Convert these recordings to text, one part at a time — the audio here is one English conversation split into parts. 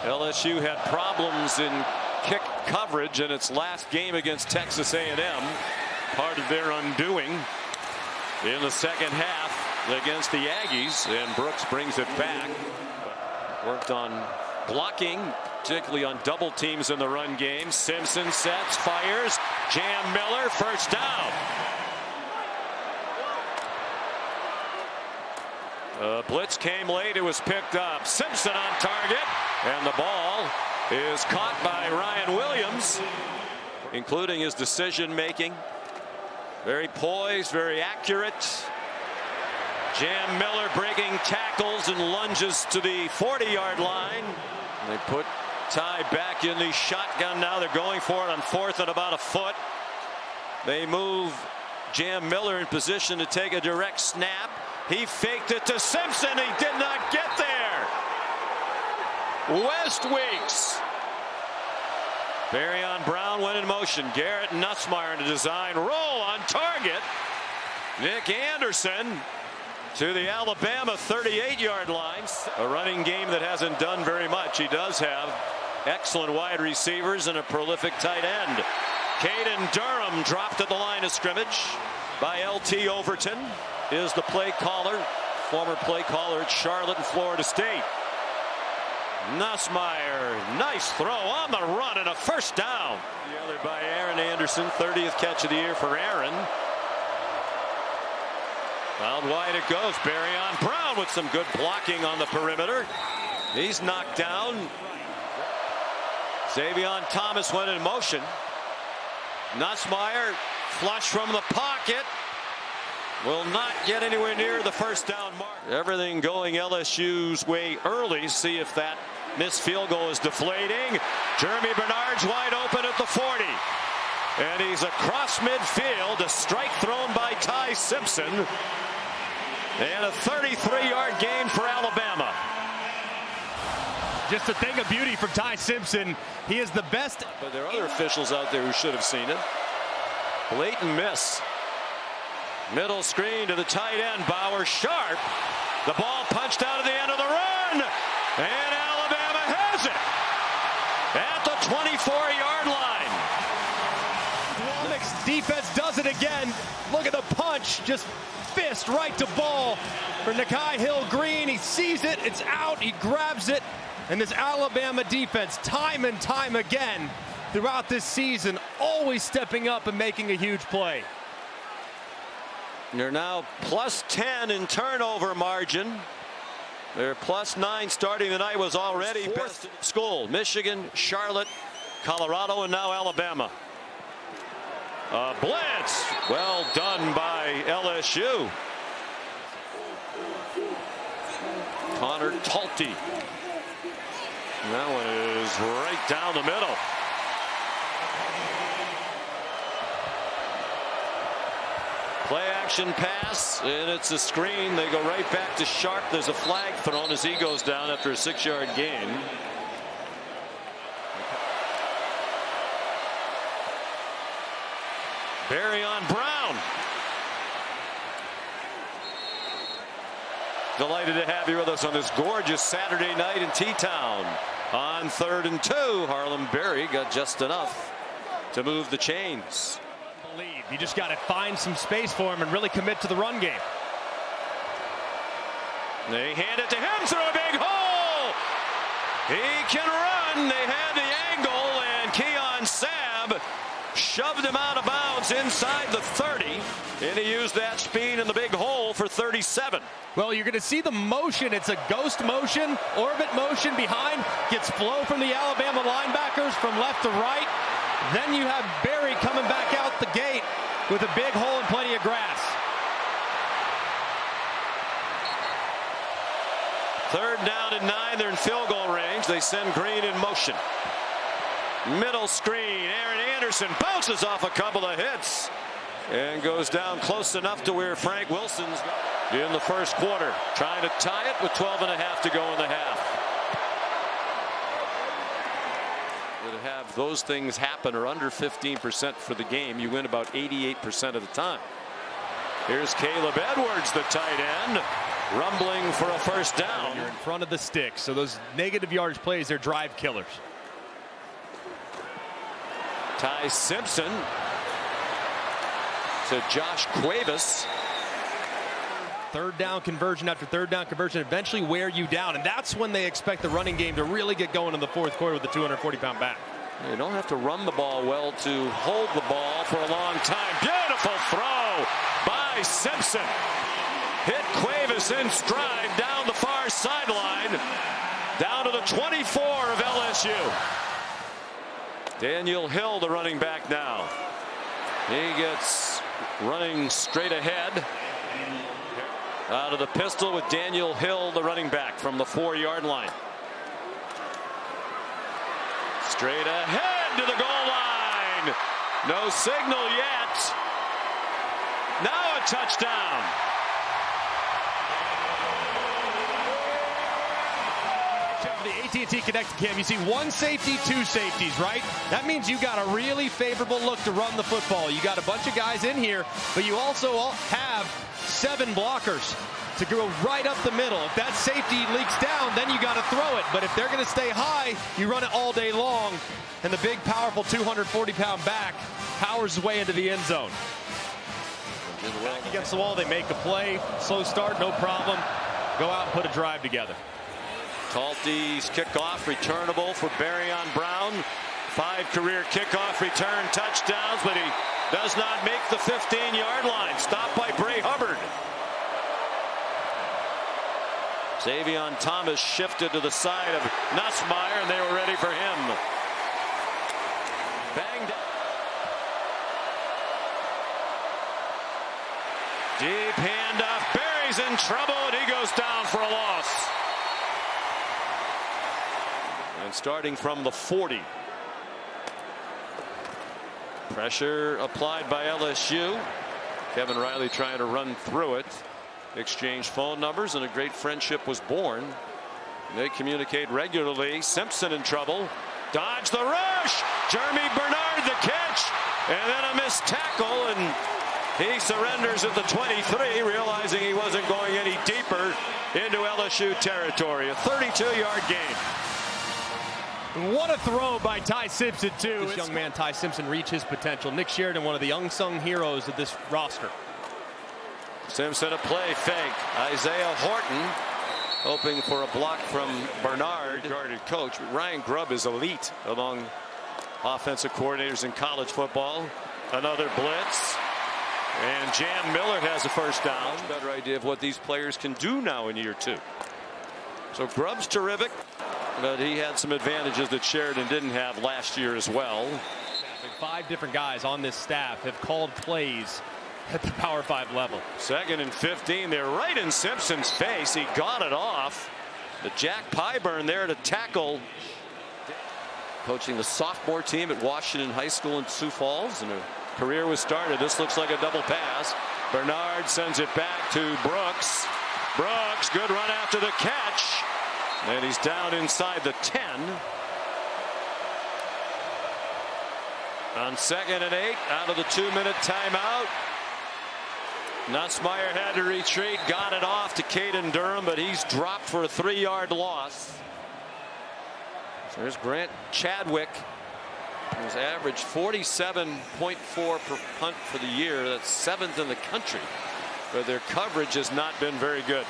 LSU had problems in kick coverage in its last game against Texas A&M. Part of their undoing in the second half against the Aggies, and Brooks brings it back. Worked on blocking, particularly on double teams in the run game. Simpson sets, fires, Jam Miller, first down. Blitz came late. It was picked up. Simpson on target, and the ball is caught by Ryan Williams, including his decision making. Very poised, very accurate. Jam Miller breaking tackles and lunges to the 40-yard line. They put Ty back in the shotgun now. They're going for it on fourth and about a foot. They move Jam Miller in position to take a direct snap. He faked it to Simpson. He did not get there. West Weeks. Barry on Brown went in motion. Garrett Nussmeier in a design roll on target. Nick Anderson to the Alabama 38-yard line. A running game that hasn't done very much. He does have excellent wide receivers and a prolific tight end. Caden Durham dropped at the line of scrimmage by L.T. Overton is the play caller, former play caller at Charlotte and Florida State. Nussmeier, nice throw on the run and a first down. The other by Aaron Anderson, 30th catch of the year for Aaron. Out wide it goes. Barry on Brown with some good blocking on the perimeter. He's knocked down. Xavion Thomas went in motion. Nussmeier flush from the pocket. Will not get anywhere near the first down mark. Everything going LSU's way early. See if that missed field goal is deflating. Jeremy Bernard's wide open at the 40. And he's across midfield. A strike thrown by Ty Simpson. And a 33-yard gain for Alabama. Just a thing of beauty for Ty Simpson. He is the best. But there are other officials out there who should have seen it. Blatant miss. Middle screen to the tight end, Bauer sharp. The ball punched out of the end of the run. And Alabama has it at the 24-yard line. Womack's defense does it again. Look at the punch. Just fist right to ball for Nikhai Hill-Green. He sees it. It's out. He grabs it. And this Alabama defense, time and time again throughout this season, always stepping up and making a huge play. They're now plus 10 in turnover margin. Their plus 9 starting the night was already best in school. Michigan, Charlotte, Colorado, and now Alabama. A blitz. Well done by LSU. Connor Talty. That one is right down the middle. Play action pass, and it's a screen. They go right back to Sharp. There's a flag thrown as he goes down after a 6-yard gain. Barry on Brown. Delighted to have you with us on this gorgeous Saturday night in T-Town. On 3rd and 2, Harlem Berry got just enough to move the chains. You just got to find some space for him and really commit to the run game. They hand it to him through a big hole. He can run. They had the angle, and Keon Sabb shoved him out of bounds inside the 30, and he used that speed in the big hole for 37. Well, you're going to see the motion. It's a ghost motion, orbit motion behind. Gets flow from the Alabama linebackers from left to right. Then you have Barry coming back out the gate with a big hole and plenty of grass. 3rd down and 9. They're in field goal range. They send Green in motion. Middle screen. Aaron Anderson bounces off a couple of hits and goes down close enough to where Frank Wilson's in the first quarter. Trying to tie it with 12.5 to go in the half. To have those things happen or under 15% for the game, you win about 88% of the time. Here's Caleb Edwards, the tight end. rumbling for a first down. You're in front of the sticks, so those negative yardage plays, they're drive killers. Ty Simpson to Josh Cuevas. Third down conversion after third down conversion eventually wear you down, and that's when they expect the running game to really get going in the fourth quarter with the 240-pound back. You don't have to run the ball well to hold the ball for a long time. Beautiful throw by Simpson. Hit Cuevas in stride down the far sideline, down to the 24 of LSU. Daniel Hill, the running back now. He gets running straight ahead. Out of the pistol with Daniel Hill, the running back, from the 4-yard line. Straight ahead to the goal line. No signal yet. Now a touchdown. The AT&T Connected Cam, you see one safety, two safeties, right? That means you got a really favorable look to run the football. You got a bunch of guys in here, but you also have 7 blockers to go right up the middle. If that safety leaks down, then you got to throw it. But if they're going to stay high, you run it all day long, and the big, powerful 240-pound back powers his way into the end zone. Back against the wall, they make a play. Slow start, no problem. Go out and put a drive together. Talty's kickoff returnable for Barryon Brown. 5 career kickoff return touchdowns, but he does not make the 15-yard line. Stopped by Bray Hubbard. Xavion Thomas shifted to the side of Nussmeier, and they were ready for him. Banged up. Deep handoff. Barry's in trouble, and he goes down for a loss. And starting from the 40. Pressure applied by LSU. Kevin Riley trying to run through it. Exchanged phone numbers, and a great friendship was born. They communicate regularly. Simpson in trouble. Dodge the rush. Jeremy Bernard the catch. And then a missed tackle, and he surrenders at the 23, realizing he wasn't going any deeper into LSU territory. A 32-yard gain. What a throw by Ty Simpson, too. This young man, Ty Simpson, reach his potential. Nick Sheridan, one of the unsung heroes of this roster. Simpson a play fake. Isaiah Horton hoping for a block from Bernard. Guarded coach. Ryan Grubb is elite among offensive coordinators in college football. Another blitz. And Jam Millard has a first down. Much better idea of what these players can do now in year 2. So Grubb's terrific, but he had some advantages that Sheridan didn't have last year as well. 5 different guys on this staff have called plays at the Power 5 level. 2nd and 15. They're right in Simpson's face. He got it off. The Jack Pyburn there to tackle. Coaching the sophomore team at Washington High School in Sioux Falls, and a career was started. This looks like a double pass. Bernard sends it back to Brooks. Brooks, good run after the catch. And he's down inside the 10. On 2nd and 8, out of the 2-minute timeout. Nussmeier had to retreat, got it off to Caden Durham, but he's dropped for a 3-yard loss. So there's Grant Chadwick. He's averaged 47.4 per punt for the year. That's 7th in the country. But their coverage has not been very good.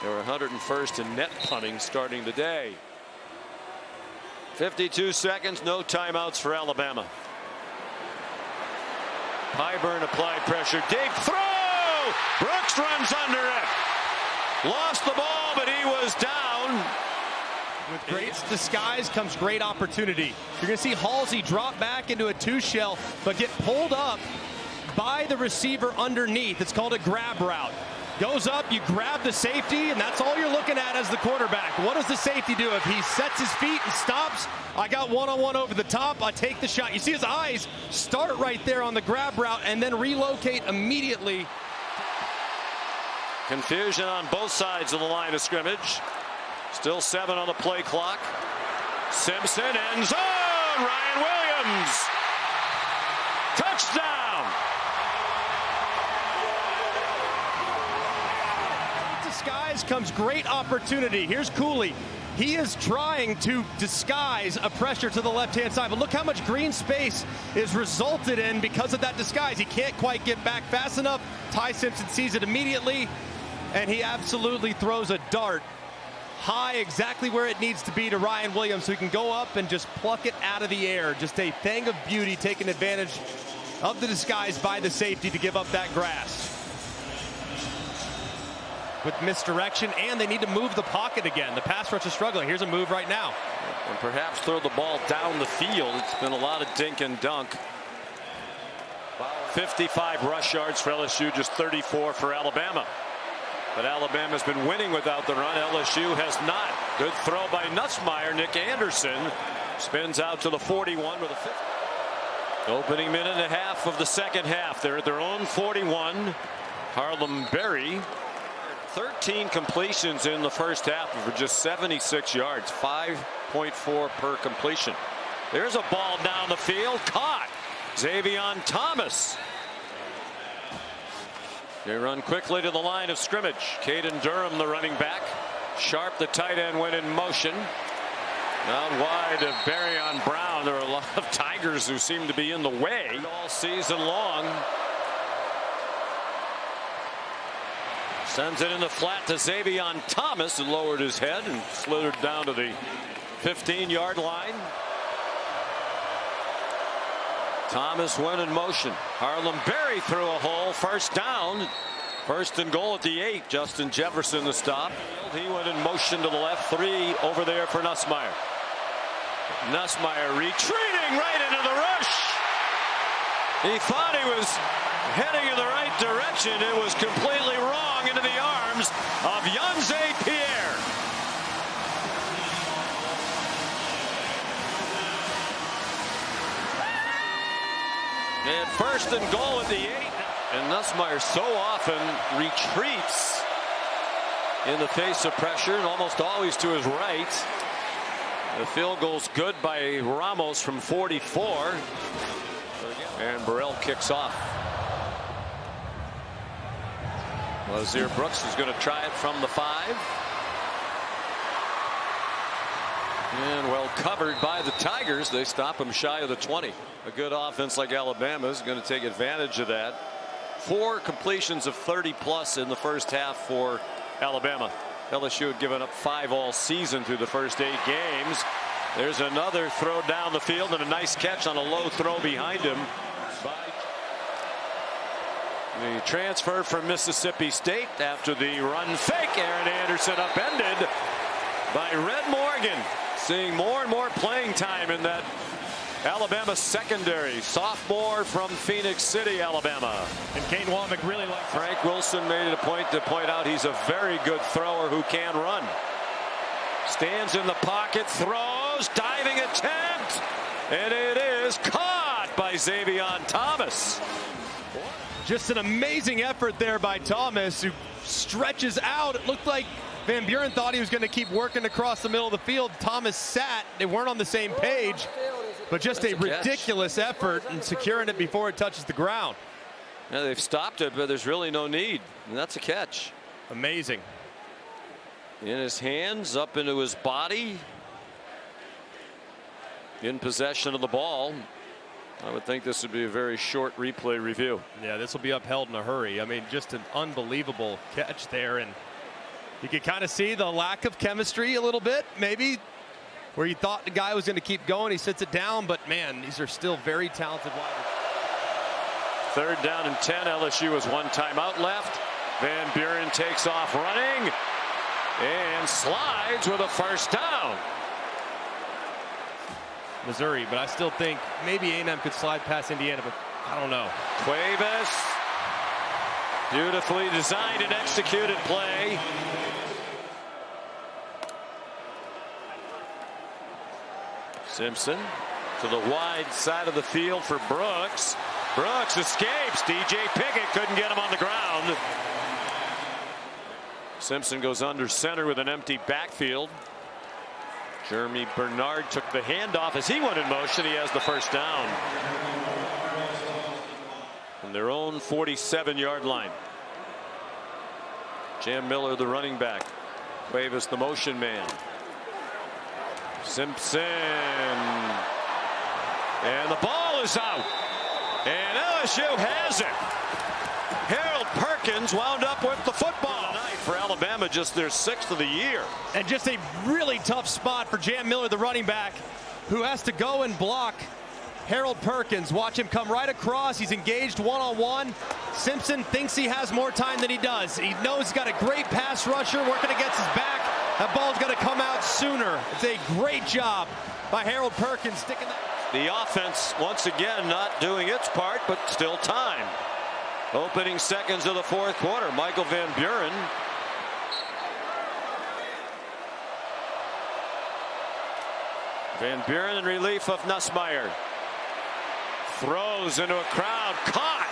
They were 101st in net punting starting the day. 52 seconds, no timeouts for Alabama. Pyburn applied pressure. Deep throw! Brooks runs under it. Lost the ball, but he was down. With great disguise comes great opportunity. You're going to see Halsey drop back into a 2-shell, but get pulled up by the receiver underneath. It's called a grab route. Goes up, you grab the safety, and that's all you're looking at as the quarterback. What does the safety do? If he sets his feet and stops, I got one-on-one over the top, I take the shot. You see his eyes start right there on the grab route and then relocate immediately. Confusion on both sides of the line of scrimmage. Still 7 on the play clock. Simpson end zone. Ryan Williams. Touchdown. Skies comes great opportunity. Here's Cooley. He is trying to disguise a pressure to the left-hand side, but look how much green space is resulted in because of that disguise. He can't quite get back fast enough. Ty Simpson sees it immediately, and he absolutely throws a dart high, exactly where it needs to be, to Ryan Williams, so he can go up and just pluck it out of the air. Just a thing of beauty, taking advantage of the disguise by the safety to give up that grass. With misdirection, and they need to move the pocket again. The pass rush is struggling. Here's a move right now. And perhaps throw the ball down the field. It's been a lot of dink and dunk. 55 rush yards for LSU, just 34 for Alabama. But Alabama's been winning without the run. LSU has not. Good throw by Nussmeier. Nick Anderson spins out to the 41 with a 50. Opening minute and a half of the second half. They're at their own 41. Harlem Berry. 13 completions in the first half for just 76 yards, 5.4 per completion. There's a ball down the field, caught. Xavion Thomas. They run quickly to the line of scrimmage. Caden Durham, the running back. Sharp, the tight end, went in motion. Out wide of Barryon Brown. There are a lot of Tigers who seem to be in the way all season long. Sends it in the flat to Xavion Thomas, and lowered his head and slithered down to the 15-yard line. Thomas went in motion. Harlem Berry threw a hole. First down. First and goal at the 8. Justin Jefferson the stop. He went in motion to the left. 3 over there for Nussmeier. Nussmeier retreating right into the rush. He thought he was heading in the right direction. It was completely wrong, into the arms of Yanze Pierre. And first and goal at the 8. And Nussmeier so often retreats in the face of pressure, and almost always to his right. The field goal's good by Ramos from 44. And Burrell kicks off. Lazier Brooks is going to try it from the 5. And well covered by the Tigers. They stop him shy of the 20. A good offense like Alabama is going to take advantage of that. 4 completions of 30+ in the first half for Alabama. LSU had given up 5 all season through the first 8 games. There's another throw down the field, and a nice catch on a low throw behind him. The transfer from Mississippi State after the run fake. Aaron Anderson upended by Red Morgan. Seeing more and more playing time in that Alabama secondary. Sophomore from Phoenix City, Alabama. And Kane Womack really likes it. Frank Wilson made it a point to point out he's a very good thrower who can run. Stands in the pocket, throws, diving attempt, and it is caught by Xavion Thomas. Just an amazing effort there by Thomas, who stretches out. It looked like Van Buren thought he was going to keep working across the middle of the field. Thomas sat. They weren't on the same page, but just a ridiculous effort in securing it before it touches the ground. Yeah, they've stopped it, but there's really no need. And that's a catch. Amazing. In his hands, up into his body. In possession of the ball. I would think this would be a very short replay review. Yeah, this will be upheld in a hurry. I mean, just an unbelievable catch there. And you can kind of see the lack of chemistry a little bit, maybe, where you thought the guy was going to keep going. He sits it down, but man, these are still very talented wide receivers. 3rd down and 10. LSU has 1 timeout left. Van Buren takes off running and slides with a first down. Missouri, but I still think maybe A&M could slide past Indiana, but I don't know. Cuevas, beautifully designed and executed play. Simpson to the wide side of the field for Brooks. Brooks escapes. DJ Pickett couldn't get him on the ground. Simpson goes under center with an empty backfield. Jeremy Bernard took the handoff as he went in motion. He has the first down. From their own 47-yard line. Jam Miller, the running back. Cuevas, the motion man. Simpson. And the ball is out. And LSU has it. Harold Perkins wound up with the football tonight for Alabama, just their 6th of the year. And just a really tough spot for Jam Miller, the running back, who has to go and block Harold Perkins. Watch him come right across. He's engaged one-on-one. Simpson thinks he has more time than he does. He knows he's got a great pass rusher working against his back. That ball's going to come out sooner. It's a great job by Harold Perkins sticking that. The offense, once again, not doing its part, but still time. Opening seconds of the 4th quarter. Michael Van Buren. Van Buren in relief of Nussmeier. Throws into a crowd. Caught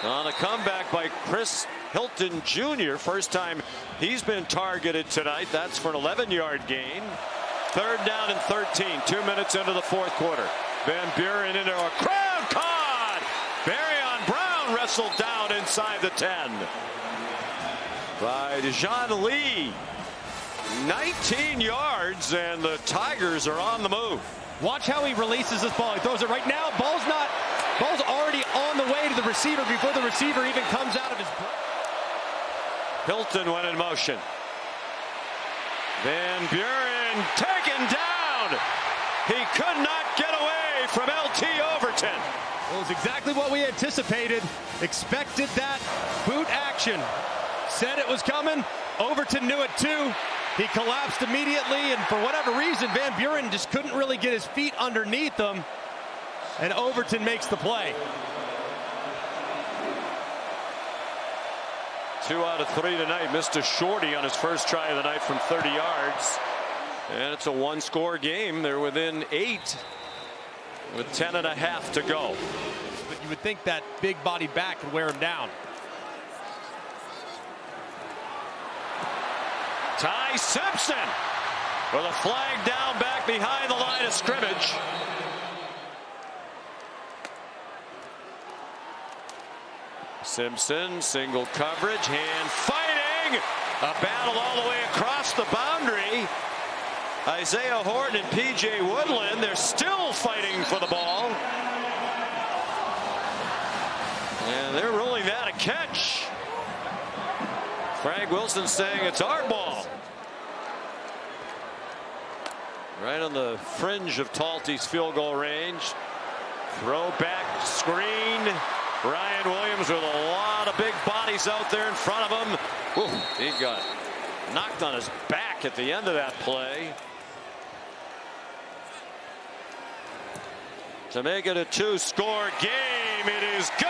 on a comeback by Chris Hilton Jr. First time he's been targeted tonight. That's for an 11-yard gain. 3rd down and 13. 2 minutes into the 4th quarter. Van Buren into a crowd. Caught. Barryon Brown wrestled down inside the 10 by Dejon Lee. 19 yards, and the Tigers are on the move. Watch how he releases this ball. He throws it right now. Ball's already on the way to the receiver before the receiver even comes out of his. Hilton went in motion. Van Buren taken down. He could not get away from LT Overton. It was exactly what we anticipated. Expected that boot action. Said it was coming. Overton knew it too. He collapsed immediately, and for whatever reason, Van Buren just couldn't really get his feet underneath him, and Overton makes the play. 2 out of 3 tonight. Missed a shorty on his first try of the night from 30 yards. And it's a 1-score game. They're within 8 with 10.5 to go. But you would think that big body back could wear him down. Ty Simpson with a flag down back behind the line of scrimmage. Simpson, single coverage, hand fighting. A battle all the way across the boundary. Isaiah Horton and P.J. Woodland, they're still fighting for the ball. And they're ruling that a catch. Frank Wilson saying it's our ball. Right on the fringe of Talty's field goal range. Throw back screen. Ryan Williams with a lot of big bodies out there in front of him. Ooh, he got knocked on his back at the end of that play. To make it a 2-score game, it is good.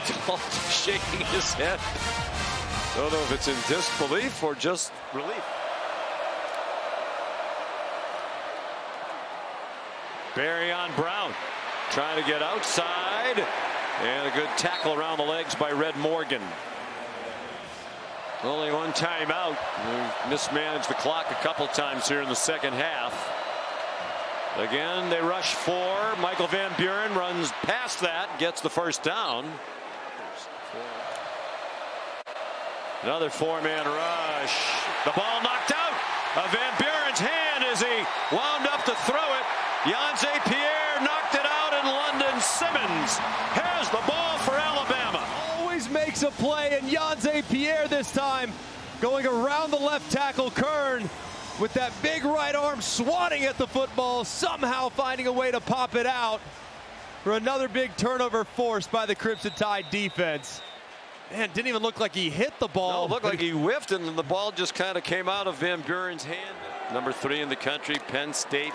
Talty shaking his head. Don't know if it's in disbelief or just relief. Barryon Brown trying to get outside, and a good tackle around the legs by Red Morgan. Only one timeout. We mismanaged the clock a couple times here in the second half. Again, they rush 4. Michael Van Buren runs past that, gets the first down. Another 4-man rush. The ball knocked out of Van Buren's hand as he wound up to throw it. Yanze Pierre knocked it out, and London Simmons has the ball for Alabama. Always makes a play, and Yanze Pierre this time going around the left tackle Kern with that big right arm swatting at the football, somehow finding a way to pop it out for another big turnover forced by the Crimson Tide defense. Man, didn't even look like he hit the ball. No, it looked like he whiffed, and the ball just kind of came out of Van Buren's hand. Number 3 in the country, Penn State.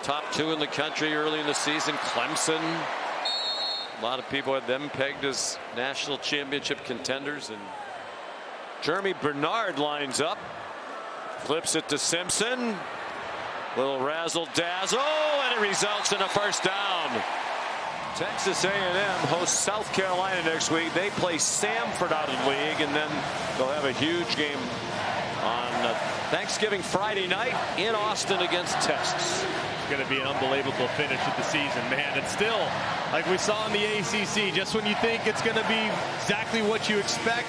Top 2 in the country early in the season, Clemson. A lot of people had them pegged as national championship contenders. And Jeremy Bernard lines up, flips it to Simpson. Little razzle dazzle, and it results in a first down. Texas A&M hosts South Carolina next week. They play Samford out of the league, and then they'll have a huge game on Thanksgiving Friday night in Austin against Texas. It's going to be an unbelievable finish of the season, man. And still, like we saw in the ACC, just when you think it's going to be exactly what you expect,